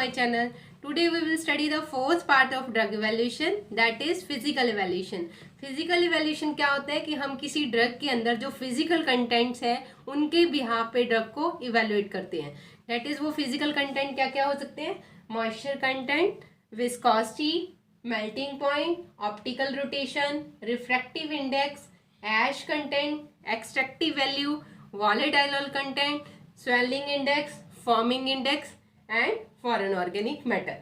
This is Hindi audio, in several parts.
my channel. Today we will study the fourth part of drug evaluation, that is physical evaluation. Physical evaluation क्या होता है कि हम किसी ड्रग के अंदर जो फिजिकल कंटेंट्स है उनके बिहाफ पे ड्रग को इवेलुएट करते हैं. दैट इज वो फिजिकल कंटेंट क्या क्या हो सकते हैं? Moisture content, viscosity, melting point, optical rotation, refractive index, ash content, extractive value, volatile content, swelling index, forming index and foreign organic matter.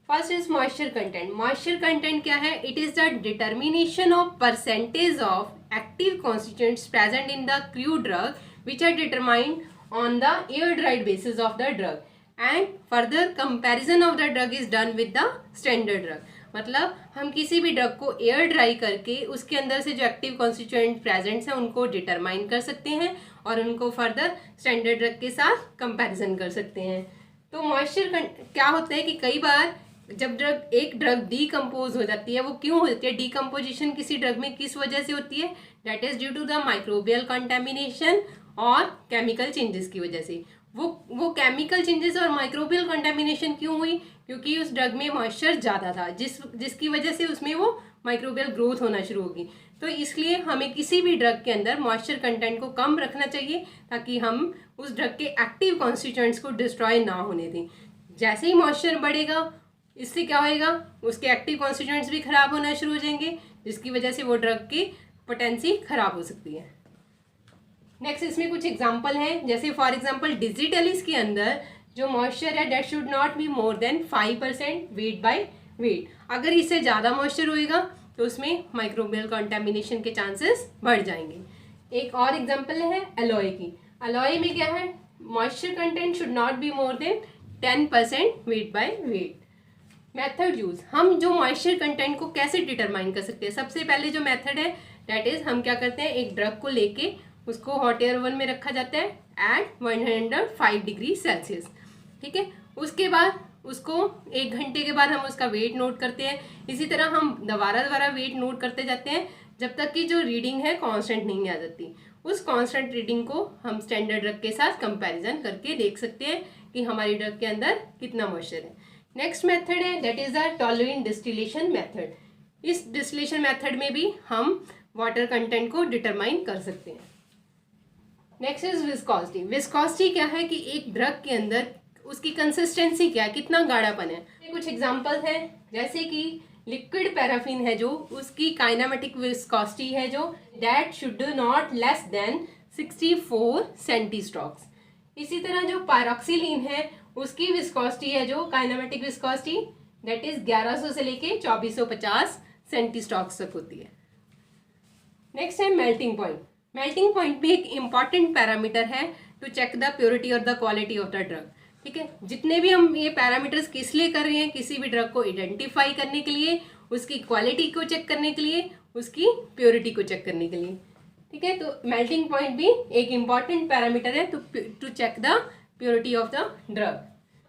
First is moisture content. Moisture content क्या है? It is the determination of percentage of active constituents present in the crude drug which are determined on the air dried basis of the drug and further comparison of the drug is done with the standard drug. मतलब हम किसी भी ड्रग को एयर ड्राई करके उसके अंदर से जो एक्टिव कॉन्स्टिट्यूएंट प्रेजेंट्स हैं उनको डिटरमाइन कर सकते हैं और उनको फर्दर स्टैंडर्ड ड्रग के साथ कंपैरिजन कर सकते हैं. तो मॉइस्चर क्या होता है कि कई बार जब एक ड्रग डीकम्पोज हो जाती है, वो क्यों होती है? डीकम्पोजिशन किसी ड्रग में किस वजह से होती है? That is due to the microbial contamination और केमिकल चेंजेस की वजह से. वो केमिकल चेंजेस और माइक्रोबियल कंटेमिनेशन क्यों हुई? क्योंकि उस ड्रग में मॉइस्चर ज़्यादा था जिसकी वजह से उसमें वो माइक्रोबियल ग्रोथ होना शुरू होगी. तो इसलिए हमें किसी भी ड्रग के अंदर मॉइस्चर कंटेंट को कम रखना चाहिए ताकि हम उस ड्रग के एक्टिव कॉन्स्टिट्यूएंट्स को डिस्ट्रॉय ना होने दें. जैसे ही मॉइस्चर बढ़ेगा इससे क्या होएगा? उसके एक्टिव कॉन्स्टिट्यूएंट्स भी खराब होना शुरू हो जाएंगे जिसकी वजह से वो ड्रग की पोटेंसी खराब हो सकती है. नेक्स्ट इसमें कुछ एग्जाम्पल हैं. जैसे फॉर एग्जाम्पल डिजिटलिस के अंदर जो मॉइस्चर है that should not be more than 5% wait by wait. अगर इससे ज़्यादा मॉइस्चर होएगा तो उसमें माइक्रोबियल कंटेमिनेशन के चांसेस बढ़ जाएंगे. एक और एग्जांपल है एलॉय की. एलॉय में क्या है? Moisture content should not be more than 10% weight by wait. Method use, हम जो मॉइस्चर कंटेंट को कैसे डिटरमाइन कर सकते हैं? सबसे पहले जो मेथड है दैट इज हम क्या करते हैं, एक ड्रग को लेके उसको हॉट एयर ओवन में रखा जाता है एट 105 डिग्री सेल्सियस. ठीक है, उसके बाद उसको 1 घंटे के बाद हम उसका वेट नोट करते हैं. इसी तरह हम दोबारा वेट नोट करते जाते हैं जब तक कि जो रीडिंग है कांस्टेंट नहीं आ जाती. उस कांस्टेंट रीडिंग को हम स्टैंडर्ड ड्रग के साथ कंपैरिजन करके देख सकते हैं कि हमारी ड्रग के अंदर कितना मॉइस्चर है. नेक्स्ट मेथड है that is the tolerant distillation method. इस डिस्टिलेशन मेथड में भी हम वाटर कंटेंट को डिटरमाइन कर सकते हैं. Next is viscosity. विस्कोसिटी क्या है कि एक ड्रग के अंदर उसकी कंसिस्टेंसी क्या है, कितना गाढ़ापन है. कुछ एग्जांपल हैं जैसे कि लिक्विड पैराफिन है जो उसकी काइनेमेटिक विस्कोसिटी है जो that should not less then 64 सेंटीस्टॉक्स. इसी तरह जो पायरोक्सिलीन है उसकी विस्कोसिटी है जो काइनेमेटिक विस्कोसिटी दैट इज 1100 से लेके 2450 सेंटीस्टॉक्स तक होती है. नेक्स्ट है मेल्टिंग पॉइंट. मेल्टिंग पॉइंट भी एक इम्पॉर्टेंट पैरामीटर है टू चेक द प्योरिटी और the quality of the drug. ठीक है, जितने भी हम ये पैरामीटर्स किस लिए कर रहे हैं? किसी भी ड्रग को आइडेंटिफाई करने के लिए, उसकी क्वालिटी को चेक करने के लिए, उसकी प्योरिटी को चेक करने के लिए. ठीक है, तो मेल्टिंग पॉइंट भी एक इम्पॉर्टेंट पैरामीटर है to check the purity of the drug.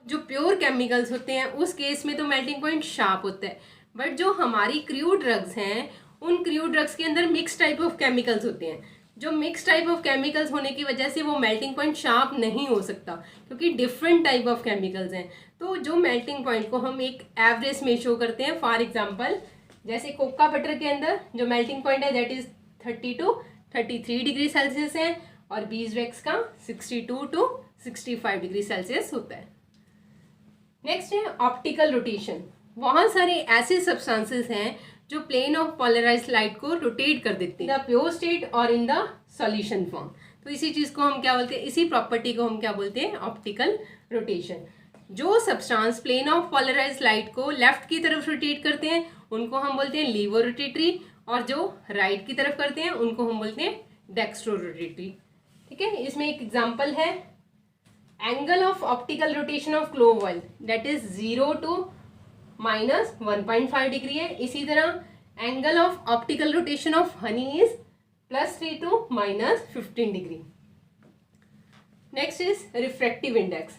जो प्योर केमिकल्स होते हैं उस केस में तो मेल्टिंग पॉइंट शार्प होता है, बट जो हमारी क्रूड ड्रग्स हैं उन क्रूड ड्रग्स के अंदर मिक्स टाइप ऑफ केमिकल्स होते हैं. जो मिक्स टाइप ऑफ केमिकल्स होने की वजह से वो मेल्टिंग पॉइंट शार्प नहीं हो सकता क्योंकि डिफरेंट टाइप ऑफ केमिकल्स हैं. तो जो मेल्टिंग पॉइंट को हम एक एवरेज में शो करते हैं. फॉर एग्जांपल जैसे कोका बटर के अंदर जो मेल्टिंग पॉइंट है that is 30 to 33 degree Celsius है और बीजवैक्स का 62 to 65 डिग्री सेल्सियस होता है. नेक्स्ट है ऑप्टिकल रोटेशन. बहुत सारे ऐसे सब्सटेंसेस हैं जो प्लेन ऑफ पोलराइज्ड लाइट को रोटेट कर देते हैं द प्योर स्टेट और इन द सॉल्यूशन फॉर्म. तो इसी चीज को हम क्या बोलते हैं? इसी प्रॉपर्टी को हम क्या बोलते हैं? Optical rotation. जो substance plane of polarised light को लेफ्ट की तरफ रोटेट करते हैं उनको हम बोलते हैं लीवो रोटेटरी और जो राइट की तरफ करते हैं उनको हम बोलते हैं डेक्स्ट्रो रोटेटरी. ठीक है, इसमें एक एग्जाम्पल है angle of optical rotation of clove oil that is 0 to -1.5 degree है. इसी तरह angle of optical rotation of honey is +3 to -15 degree. Next is refractive index.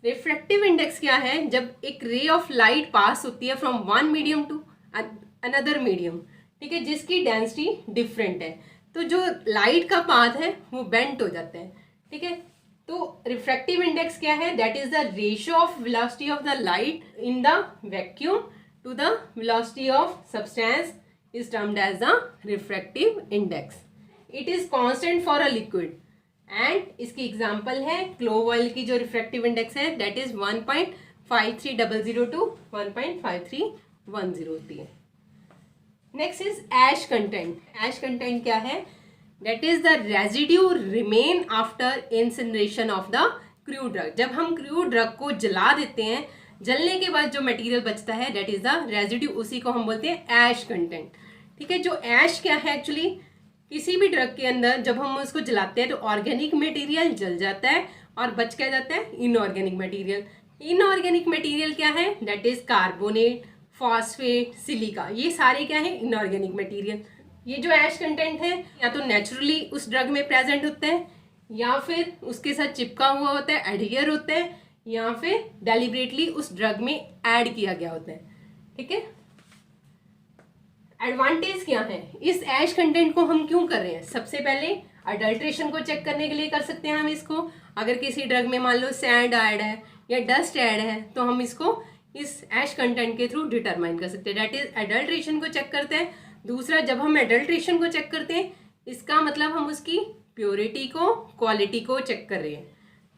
Refractive index क्या है? जब एक रे ऑफ लाइट पास होती है from one medium to another medium, ठीक है, जिसकी डेंसिटी डिफरेंट है, तो जो लाइट का पाथ है वो बेंट हो जाता है. ठीक है, तो रिफ्रैक्टिव इंडेक्स क्या है? That is the ratio of velocity of the light in the vacuum to the velocity of substance is termed as the refractive index. It is constant for a liquid and इसकी एग्जांपल है क्लोव ऑयल की जो रिफ्रैक्टिव इंडेक्स है दैट इज 1.5300 टू 1.5310 होती है. Next is ash content. Ash content क्या है? That is the residue remain after incineration of the crude drug. जब हम क्रूड ड्रग को जला देते हैं, जलने के बाद जो मटेरियल बचता है दैट इज द रेजिड्यू, उसी को हम बोलते हैं ऐश कंटेंट. ठीक है, जो ऐश क्या है एक्चुअली, किसी भी ड्रग के अंदर जब हम उसको जलाते हैं तो ऑर्गेनिक मटेरियल जल जाता है और बच क्या जाता है? Inorganic material. इनऑर्गेनिक मटेरियल क्या है? That is carbonate, phosphate, silica. ये सारे क्या है? Inorganic material. ये जो ऐश कंटेंट है या तो नेचुरली उस ड्रग में प्रेजेंट होता है या फिर उसके साथ चिपका हुआ होता है, एडहियर होता है, या फिर डेलिबरेटली उस ड्रग में ऐड किया गया होता है. ठीक है, एडवांटेज क्या है? इस ऐश कंटेंट को हम क्यों कर रहे हैं? सबसे पहले अडल्ट्रेशन को चेक करने के लिए कर सकते हैं हम इसको. अगर किसी ड्रग में मान लो सैंड ऐड है या डस्ट ऐड है तो हम इसको इस ऐश कंटेंट के थ्रू डिटरमाइन कर सकते हैं. दैट इज एडल्ट्रेशन को चेक करते हैं. दूसरा, जब हम एडल्ट्रेशन को चेक करते हैं इसका मतलब हम उसकी प्योरिटी को, क्वालिटी को चेक कर रहे हैं.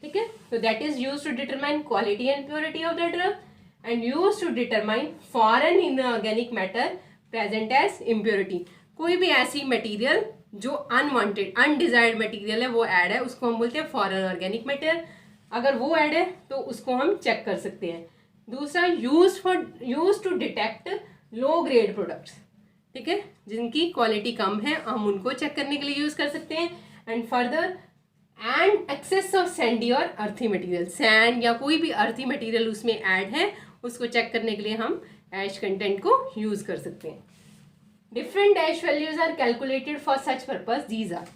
ठीक है, तो that is use to determine quality and purity of the drug and use to determine foreign inorganic matter present as impurity. कोई भी ऐसी मटेरियल जो अनवांटेड, अनडिजायर्ड मटेरियल है वो ऐड है, उसको हम बोलते हैं फॉरेन ऑर्गेनिक मैटर. अगर वो ऐड है तो उसको हम चेक कर सकते हैं. दूसरा, use to detect low grade products. ठीक है, जिनकी क्वालिटी कम है हम उनको चेक करने के लिए यूज कर सकते हैं. And further, and excess of sandy और अर्थी मटेरियल. सैंड या कोई भी अर्थी मटेरियल उसमें ऐड है उसको चेक करने के लिए हम ऐश कंटेंट को यूज कर सकते हैं. Different ash values are calculated for such purpose. These are,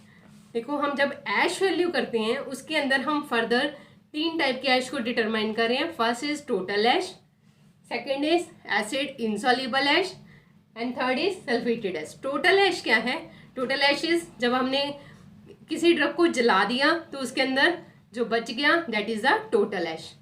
देखो हम जब ऐश वैल्यू करते हैं उसके अंदर हम फर्दर 3 टाइप के ऐश को डिटरमाइन कर रहे हैं. First is total ash, second is acid insoluble ash and third is sulphated ash. Total ash क्या है? टोटल ऐश इज जब हमने किसी ड्रग को जला दिया तो उसके अंदर जो बच गया दैट इज द टोटल ऐश.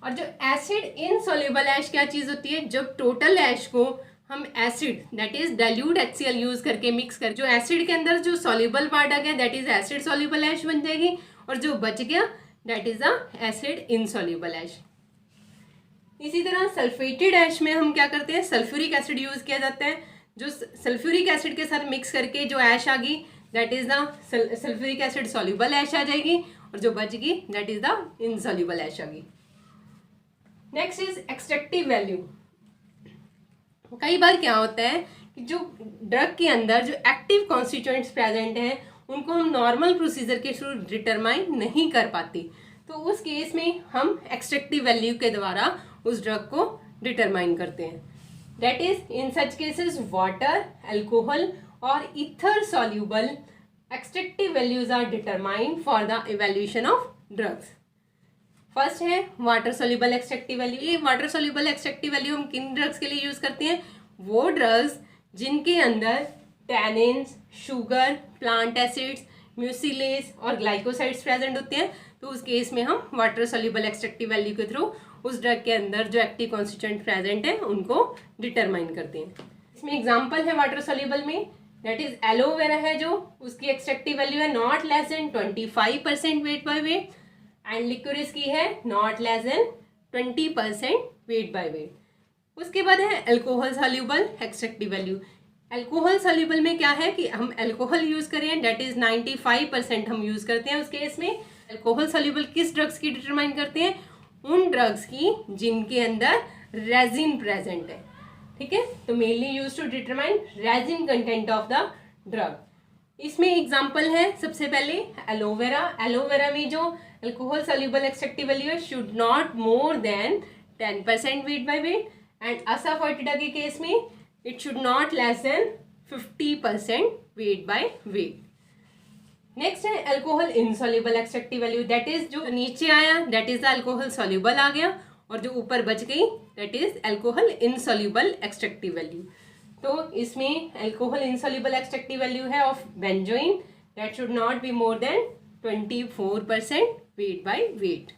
और जो एसिड इनसॉल्युबल ऐश क्या चीज़ होती है? जब टोटल ऐश को हम acid that is dilute HCl use करके मिक्स कर, जो एसिड के अंदर जो सॉल्युबल पार्ट आ गया that is acid soluble ash बन जाएगी और जो बच गया that is the acid insoluble ash. इसी तरह सल्फेटेड ऐश में हम क्या करते हैं? सल्फ्यूरिक एसिड यूज किया जाता है. जो सल्फ्यूरिक एसिड के साथ मिक्स करके जो ऐश आ गई that is the sulphuric acid soluble ash आ जाएगी और जो बच गई that is the insoluble ash आ गई. Next is extractive value. कई बार क्या होता है कि जो ड्रग के अंदर जो एक्टिव कॉन्स्टिट्यूएंट्स प्रेजेंट हैं उनको हम नॉर्मल प्रोसीजर के थ्रू डिटरमाइन नहीं कर पाते, तो उस केस में हम एक्सट्रैक्टिव वैल्यू के द्वारा उस ड्रग को डिटरमाइन करते हैं. That is in such cases water, alcohol और ether soluble extractive values are determined for the evaluation of drugs. First है वाटर सोल्यूबल एक्सट्रैक्टिव वैल्यू. ये वाटर सोल्यूबल एक्सट्रैक्टिव वैल्यू हम किन ड्रग्स के लिए यूज करते हैं? वो ड्रग्स जिनके अंदर tannins, sugar, plant acids, mucilage और ग्लाइकोसाइड्स प्रेजेंट होते हैं, तो उस केस में हम वाटर सोल्यूबल एक्सट्रैक्टिव वैल्यू के थ्रू उस ड्रग के अंदर जो एक्टिव कॉन्स्टिट्यूएंट प्रेजेंट है उनको डिटरमाइन करते हैं. इसमें एग्जाम्पल है वाटर सोल्यूबल में दैट इज एलोवेरा है, जो उसकी एक्सट्रैक्टिव वैल्यू है not less then 25% wait by weight and liquid की है not less then 20% wait by wait. उसके बाद है alcohol soluble extractive value. Alcohol soluble में क्या है कि हम अल्कोहल यूज करें दैट इज 95% हम यूज करते हैं. उस केस में अल्कोहल सॉल्यूबल किस ड्रग्स की डिटरमाइन करते हैं? उन ड्रग्स की जिनके अंदर रेजिन प्रेजेंट है. ठीक है, तो mainly use to determine resin content of the drug. इसमें एग्जांपल है सबसे पहले एलोवेरा. एलोवेरा में जो अल्कोहल सॉल्यूबल एक्सट्रैक्टिव वैल्यू है should not more than 10% weight by weight and asafoetida के केस में it should not less than 50% weight by weight. Next है alcohol insoluble extractive value. That is जो नीचे आया that is the alcohol soluble आ गया और जो ऊपर बच गई that is alcohol insoluble extractive value. तो इसमें अल्कोहल इनसॉल्युबल एक्सट्रैक्टिव वैल्यू है of benzoin that should not be more than 24% wait by weight.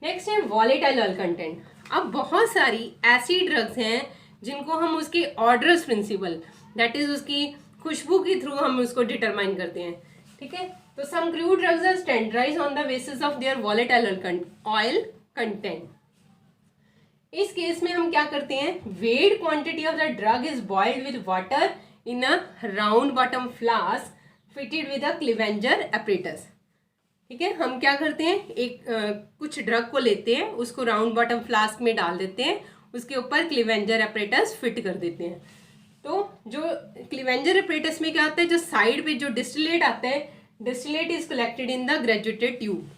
Next है वॉलेटाइल ऑयल कंटेंट। अब बहुत सारी ऐसी ड्रग्स हैं जिनको हम उसके ऑर्डर्स प्रिंसिपल, दैट इज उसकी खुशबू के थ्रू हम उसको डिटरमाइन करते हैं, ठीक है। तो some crude drugs are standardised on the basis of their volatile oil content. इस केस में हम क्या करते हैं, weight quantity of the drug is boiled with water in a round bottom flask fitted with a Clevenger apparatus। ठीक है, हम क्या करते हैं, एक कुछ ड्रग को लेते हैं, उसको राउंड बॉटम फ्लास्क में डाल देते हैं, उसके ऊपर क्लीवेंजर apparatus फिट कर देते हैं। तो जो क्लीवेंजर apparatus में क्या होता है, जो साइड पे जो डिस्टिलेट आता है, distillate is collected in the graduated tube.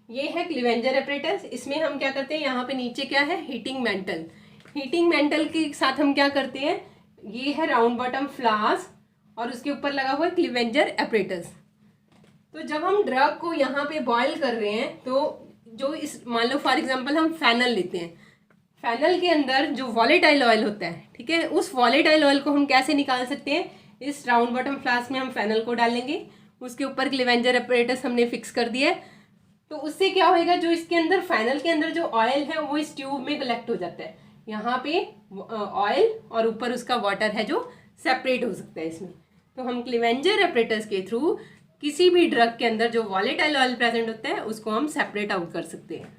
ये है क्लीवेंजर apparatus। इसमें हम क्या करते हैं, यहाँ पे नीचे क्या है, हीटिंग मेंटल। हीटिंग मेंटल के साथ हम क्या करते हैं, ये है राउंड बॉटम फ्लास्क और उसके ऊपर लगा हुआ है क्लीवेंजर apparatus। तो जब हम ड्रग को यहाँ पे बॉयल कर रहे हैं, तो जो इस, मान लो फॉर एग्जांपल हम फेनल लेते हैं, फेनल के अंदर जो वॉलेटाइल ऑयल होता है, ठीक है, उस वॉलेटाइल ऑयल को हम कैसे निकाल सकते हैं, इस राउंड बॉटम फ्लास्क में हम फेनल को डालेंगे, उसके ऊपर क्लीवेंजर apparatus हमने फिक्स कर दिया है। तो उससे क्या होएगा, जो इसके अंदर फेनल के अंदर जो ऑयल है वो इस ट्यूब में कलेक्ट हो जाता है, यहाँ पे ऑयल और ऊपर उसका वाटर है जो सेपरेट हो सकता है इसमें। तो हम क्लीवेंजर apparatus के थ्रू किसी भी ड्रग के अंदर जो वॉलेटाइल ऑयल प्रेजेंट होता है उसको हम सेपरेट आउट कर सकते हैं।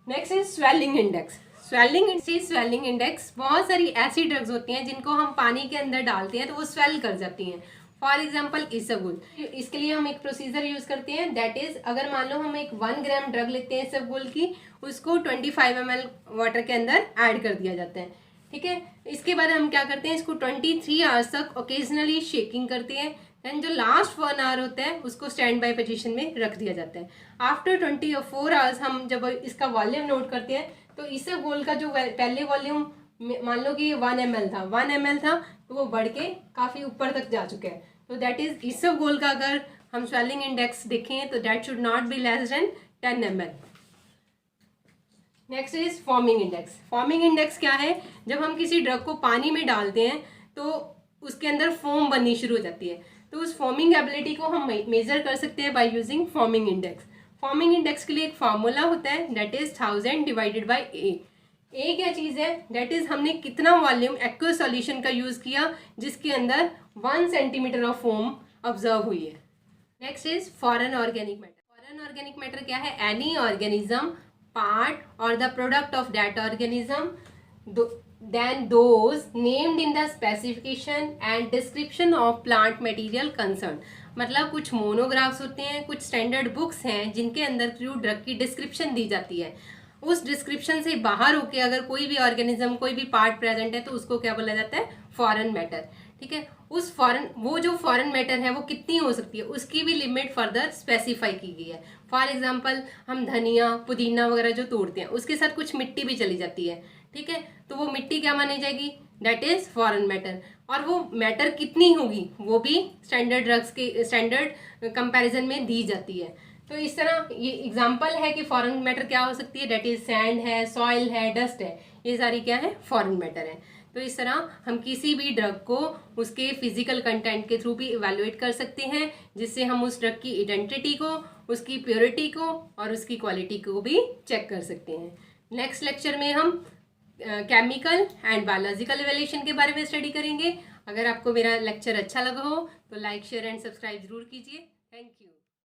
Next is swelling index. Swelling index, बहुत सारी ऐसी ड्रग्स होती हैं जिनको हम पानी के अंदर डालते हैं तो वो स्वेल कर जाती हैं। फॉर एग्जाम्पल इसबगोल, इसके लिए हम एक प्रोसीजर यूज करते हैं, दैट इज अगर मान लो हम एक 1 ग्राम ड्रग लेते हैं इसबगोल की, उसको 25 ml वाटर के अंदर ऐड कर दिया जाता है, ठीक है। इसके बाद हम क्या करते हैं, इसको 23 आवर्स तक ओकेजनली शेकिंग करते हैं। देन जो लास्ट 1 आवर होता है उसको स्टैंड बाय पोजीशन में रख दिया जाता है। आफ्टर 24 आवर्स हम जब इसका वॉल्यूम नोट करते हैं तो इसबगोल का जो पहले वॉल्यूम मान लो कि 1 ml था, 1 ml था, तो वो बढ़ के काफ़ी ऊपर तक जा चुका है। तो दैट इज इसबगोल का अगर हम स्वेलिंग इंडेक्स देखें तो that should not be less than 10 ml। Next is forming index. Forming index क्या है, जब हम किसी ड्रग को पानी में डालते हैं तो उसके अंदर फोम बननी शुरू हो जाती है, तो उस फॉर्मिंग एबिलिटी को हम मेजर कर सकते हैं by using forming index. Forming index के लिए एक फार्मूला होता है, दैट इज 1000 डिवाइडेड बाय ए। ए क्या चीज़ है, दैट इज हमने कितना वॉल्यूम एक्वस सॉल्यूशन का यूज़ किया जिसके अंदर 1 सेंटीमीटर ऑफ फोम ऑब्जर्व हुई है। Next is foreign organic matter. Foreign organic matter क्या है, एनी ऑर्गेनिज्म पार्ट और the product of that organism than those named in the specification and description of plant material concerned। मतलब कुछ मोनोग्राफ्स होते हैं, कुछ स्टैंडर्ड बुक्स हैं जिनके अंदर क्रूड ड्रग की डिस्क्रिप्शन दी जाती है। उस डिस्क्रिप्शन से बाहर होके अगर कोई भी ऑर्गेनिज्म, कोई भी पार्ट प्रेजेंट है तो उसको क्या बोला जाता है, फॉरेन मैटर, ठीक है। उस फॉरेन, वो जो फॉरेन मैटर है वो कितनी हो सकती है उसकी भी लिमिट फर्दर स्पेसिफाई की गई है। फॉर एग्जाम्पल हम धनिया, पुदीना वगैरह जो तोड़ते हैं उसके साथ कुछ मिट्टी भी चली जाती है, ठीक है, तो वो मिट्टी क्या मानी जाएगी, दैट इज फॉरेन मैटर। और वो मैटर कितनी होगी वो भी स्टैंडर्ड ड्रग्स के स्टैंडर्ड कंपैरिजन में दी जाती है। तो इस तरह ये एग्जांपल है कि फॉरेन मैटर क्या हो सकती है, दैट इज सैंड है, सॉइल है, डस्ट है, ये सारी क्या है, फॉरेन मैटर है। तो इस तरह हम किसी भी ड्रग को उसके फिजिकल कंटेंट के थ्रू भी इवेलुएट कर सकते हैं, जिससे हम उस ड्रग की आइडेंटिटी को, उसकी प्योरिटी को और उसकी क्वालिटी को भी चेक कर सकते हैं। नेक्स्ट लेक्चर में हम केमिकल एंड बायोलॉजिकल इवैल्यूएशन के बारे में स्टडी करेंगे। अगर आपको मेरा लेक्चर अच्छा लगा हो तो लाइक, शेयर एंड सब्सक्राइब जरूर कीजिए। Thank you.